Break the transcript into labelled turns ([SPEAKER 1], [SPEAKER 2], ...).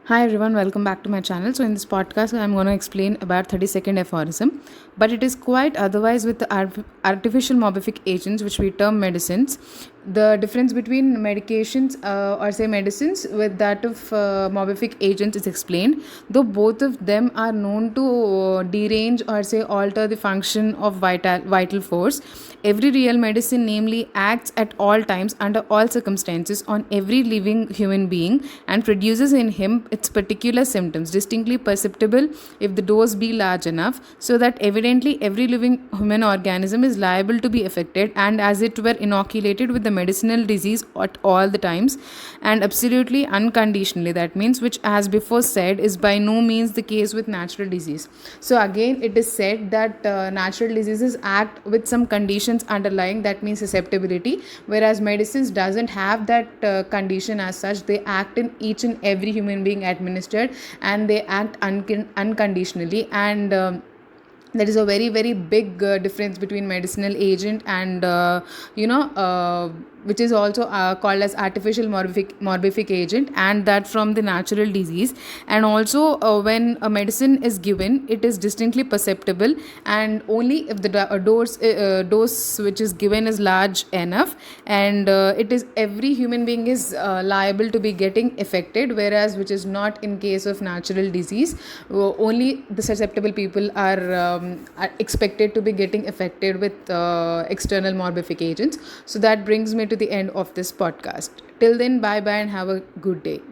[SPEAKER 1] Hi everyone, welcome back to my channel. So in this podcast, I'm going to explain about 32nd aphorism, but it is quite otherwise with the artificial morphic agents, which we term medicines. The difference between medications or say medicines with that of morphic agents is explained, though both of them are known to derange or say alter the function of vital force. Every real medicine, namely, acts at all times under all circumstances on every living human being and produces in him its particular symptoms, distinctly perceptible if the dose be large enough, so that evidently every living human organism is liable to be affected and as it were inoculated with the medicinal disease at all the times and absolutely unconditionally. That means, which as before said, is by no means the case with natural disease. So again, it is said that natural diseases act with some conditions underlying, that means susceptibility, whereas medicines doesn't have that condition as such. They act in each and every human being administered, and they act unconditionally. And there is a very very big difference between medicinal agent and which is also called as artificial morphic agent, and that from the natural disease. And also when a medicine is given, it is distinctly perceptible, and only if the dose which is given is large enough, and it is every human being is liable to be getting affected, whereas which is not in case of natural disease. Only the susceptible people are expected to be getting affected with external morphic agents. So that brings me to the end of this podcast. Till then, bye bye and have a good day.